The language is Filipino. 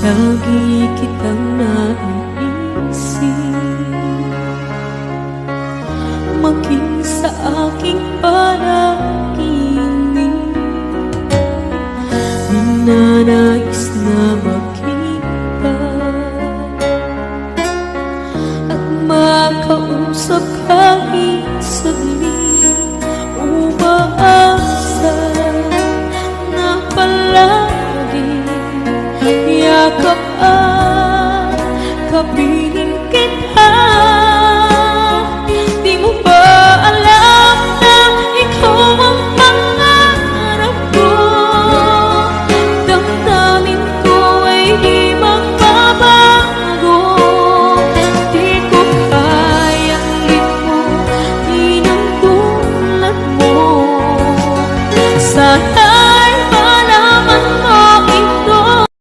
lagi kitang naiisip, maging sa aking panaginip. Ninanais na makita at makausap kahit saglit. Umaasa na palagi yakap at kapiling kita.